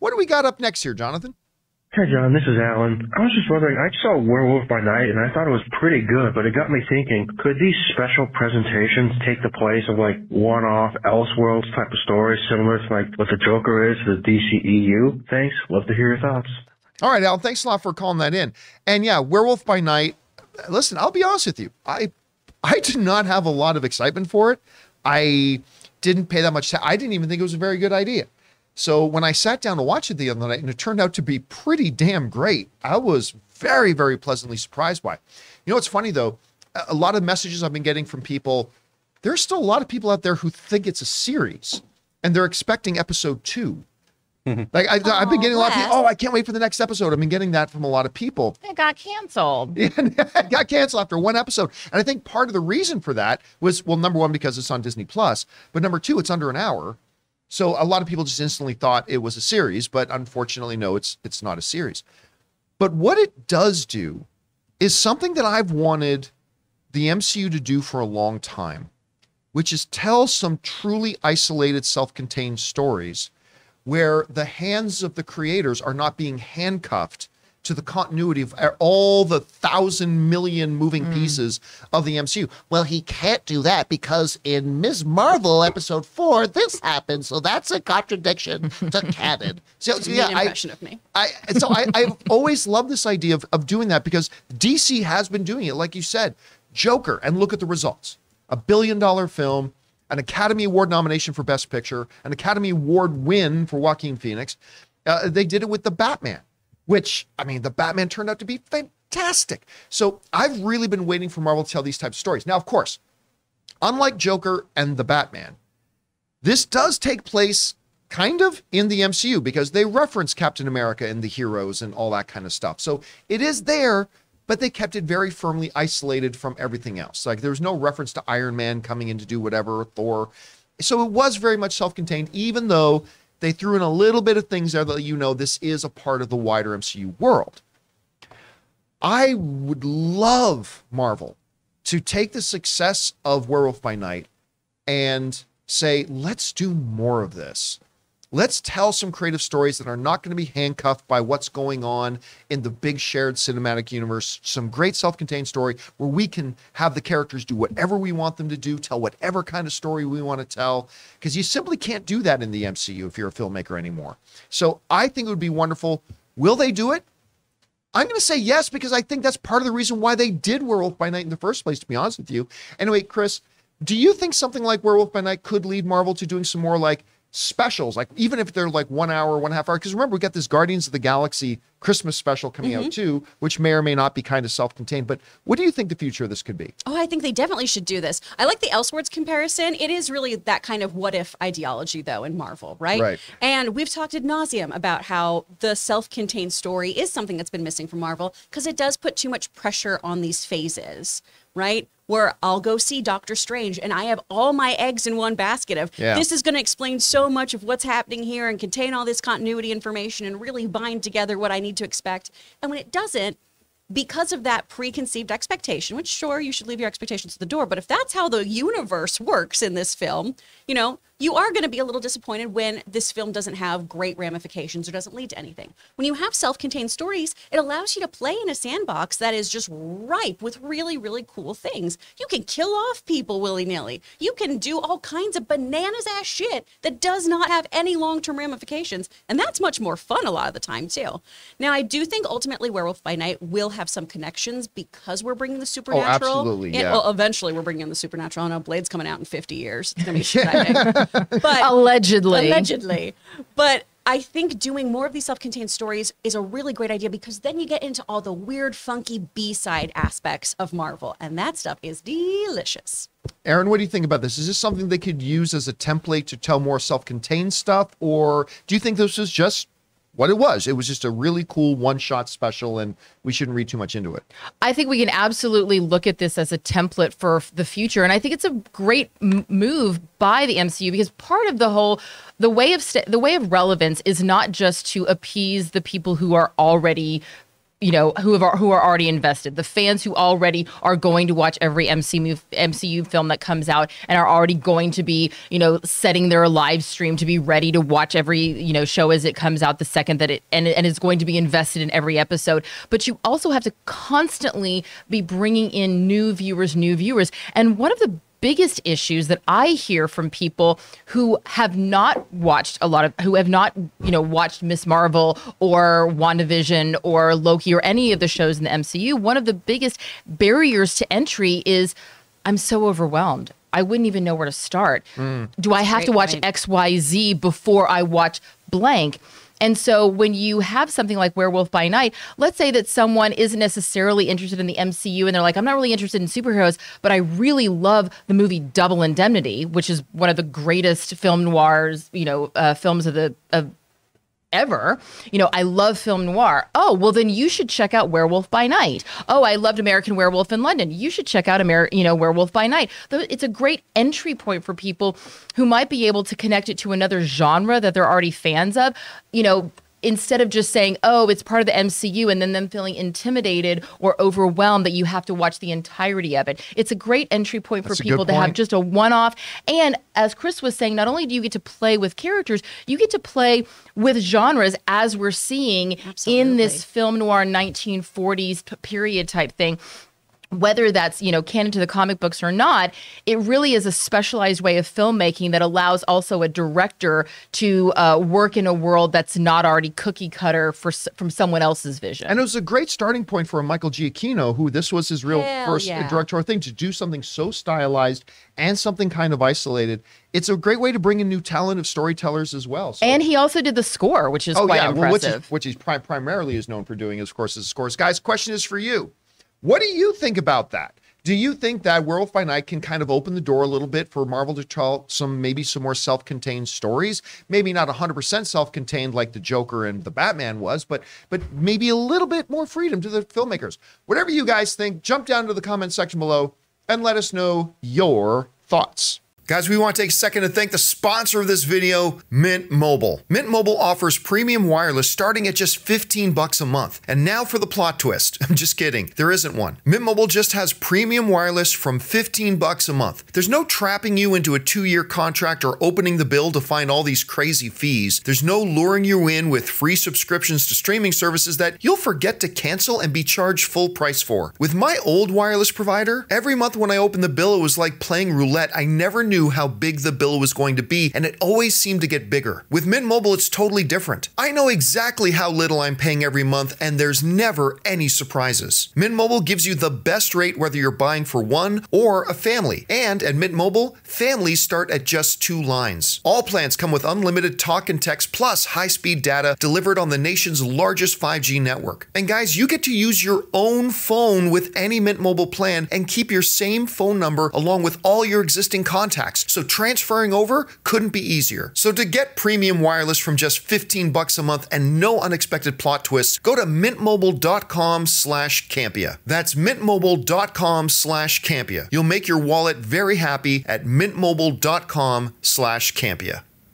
What do we got up next here, Jonathan? Hey, John, this is Alan. I was just wondering, I saw Werewolf by Night, and I thought it was pretty good, but it got me thinking, could these special presentations take the place of, like, one-off Elseworlds type of stories, similar to, like, what the Joker is to the DCEU? Thanks. Love to hear your thoughts. All right, Alan, thanks a lot for calling that in. And yeah, Werewolf by Night, listen, I'll be honest with you. I did not have a lot of excitement for it. I didn't pay that much. I didn't even think it was a very good idea. So when I sat down to watch it the other night, and it turned out to be pretty damn great, I was very, very pleasantly surprised by it. You know, what's funny though, a lot of messages I've been getting from people, there's still a lot of people out there who think it's a series and they're expecting episode 2. Like I've been getting a lot of people, I can't wait for the next episode. I've been getting that from a lot of people. It got canceled. It got canceled after one episode. And I think part of the reason for that was, well, number one, because it's on Disney Plus, but number two, it's under an hour. So a lot of people just instantly thought it was a series, but unfortunately, no, it's not a series. But what it does do is something that I've wanted the MCU to do for a long time, which is tell some truly isolated, self-contained stories where the hands of the creators are not being handcuffed to the continuity of all the 1,000 million moving pieces of the MCU. Well, he can't do that because in Ms. Marvel episode 4, this happened, so that's a contradiction to canon. So yeah, impression of me. I've always loved this idea of doing that because DC has been doing it, like you said. Joker, and look at the results. $1 billion film, an Academy Award nomination for Best Picture, an Academy Award win for Joaquin Phoenix. They did it with the Batman, which, I mean, the Batman turned out to be fantastic. So I've really been waiting for Marvel to tell these types of stories. Now, of course, unlike Joker and the Batman, this does take place kind of in the MCU because they reference Captain America and the heroes and all that kind of stuff. So it is there, but they kept it very firmly isolated from everything else. Like there was no reference to Iron Man coming in to do whatever, Thor. So it was very much self-contained, even though they threw in a little bit of things there that, you know, this is a part of the wider MCU world. I would love Marvel to take the success of Werewolf by Night and say, let's do more of this. Let's tell some creative stories that are not going to be handcuffed by what's going on in the big shared cinematic universe. Some great self-contained story where we can have the characters do whatever we want them to do, tell whatever kind of story we want to tell, because you simply can't do that in the MCU if you're a filmmaker anymore. So I think it would be wonderful. Will they do it? I'm going to say yes, because I think that's part of the reason why they did Werewolf by Night in the first place, to be honest with you. Anyway, Chris, do you think something like Werewolf by Night could lead Marvel to doing some more like specials, like even if they're like 1 hour, 1.5 hour, because remember we got this Guardians of the Galaxy Christmas special coming out too, which may or may not be kind of self-contained. But what do you think the future of this could be? Oh, I think they definitely should do this. I like the Elseworlds comparison. It is really that kind of what if ideology though in Marvel, right? Right. And we've talked ad nauseum about how the self-contained story is something that's been missing from Marvel because it does put too much pressure on these phases, right? Where I'll go see Doctor Strange and I have all my eggs in one basket of this is going to explain so much of what's happening here and contain all this continuity information and really bind together what I need to expect. And when it doesn't, because of that preconceived expectation, which sure, you should leave your expectations at the door, but if that's how the universe works in this film, you know, you are going to be a little disappointed when this film doesn't have great ramifications or doesn't lead to anything. When you have self-contained stories, it allows you to play in a sandbox that is just ripe with really, really cool things. You can kill off people willy-nilly. You can do all kinds of bananas-ass shit that does not have any long-term ramifications, and that's much more fun a lot of the time, too. Now, I do think ultimately Werewolf by Night will have some connections because we're bringing the supernatural. Oh, absolutely, yeah. Well, eventually we're bringing in the supernatural. I know Blade's coming out in 50 years. It's going to be exciting. But allegedly. But I think doing more of these self-contained stories is a really great idea because then you get into all the weird, funky B-side aspects of Marvel, and that stuff is delicious. Aaron, what do you think about this? Is this something they could use as a template to tell more self-contained stuff, or do you think this is just what it was? It was just a really cool one-shot special, and we shouldn't read too much into it. I think we can absolutely look at this as a template for the future, and I think it's a great move by the MCU because part of the way of relevance is not just to appease the people who are already who are already invested, the fans who already are going to watch every MCU film that comes out and are already going to be, setting their live stream to be ready to watch every, show as it comes out the second that it, and is going to be invested in every episode. But you also have to constantly be bringing in new viewers. And one of the biggest issues that I hear from people who have not watched watched Miss Marvel or WandaVision or Loki or any of the shows in the MCU, one of the biggest barriers to entry is, I'm so overwhelmed. I wouldn't even know where to start. Do I have to watch XYZ before I watch blank? And so when you have something like Werewolf by Night, let's say that someone isn't necessarily interested in the MCU and they're like, I'm not really interested in superheroes, but I really love the movie Double Indemnity, which is one of the greatest film noirs, films of ever. I love film noir. Oh, well, then you should check out Werewolf by Night. Oh, I loved American Werewolf in London. You should check out Werewolf by Night. It's a great entry point for people who might be able to connect it to another genre that they're already fans of, instead of just saying, oh, it's part of the MCU, and then them feeling intimidated or overwhelmed that you have to watch the entirety of it. It's a great entry point for people to have just a one-off. And as Chris was saying, not only do you get to play with characters, you get to play with genres as we're seeing in this film noir 1940s period type thing. Whether that's, canon to the comic books or not, it really is a specialized way of filmmaking that allows also a director to work in a world that's not already cookie cutter from someone else's vision. And it was a great starting point for Michael Giacchino, who this was his real first directorial thing, to do something so stylized and something kind of isolated. It's a great way to bring in new talent of storytellers as well. So. And he also did the score, which is quite impressive. Which he primarily is known for doing, of course, is scores. Guys, question is for you. What do you think about that? Do you think that Werewolf by Night can kind of open the door a little bit for Marvel to tell some more self-contained stories? Maybe not 100% self-contained like the Joker and the Batman was, but maybe a little bit more freedom to the filmmakers. Whatever you guys think, jump down to the comment section below and let us know your thoughts. Guys, we want to take a second to thank the sponsor of this video, Mint Mobile. Mint Mobile offers premium wireless starting at just $15 a month. And now for the plot twist. I'm just kidding. There isn't one. Mint Mobile just has premium wireless from $15 a month. There's no trapping you into a 2-year contract or opening the bill to find all these crazy fees. There's no luring you in with free subscriptions to streaming services that you'll forget to cancel and be charged full price for. With my old wireless provider, every month when I opened the bill, it was like playing roulette. I never knew how big the bill was going to be, and it always seemed to get bigger. With Mint Mobile, it's totally different. I know exactly how little I'm paying every month, and there's never any surprises. Mint Mobile gives you the best rate whether you're buying for one or a family. And at Mint Mobile, families start at just 2 lines. All plans come with unlimited talk and text plus high-speed data delivered on the nation's largest 5G network. And guys, you get to use your own phone with any Mint Mobile plan and keep your same phone number along with all your existing contacts. So transferring over couldn't be easier. So to get premium wireless from just $15 a month and no unexpected plot twists, go to mintmobile.com/Campea. That's mintmobile.com/Campea. You'll make your wallet very happy at mintmobile.com/Campea.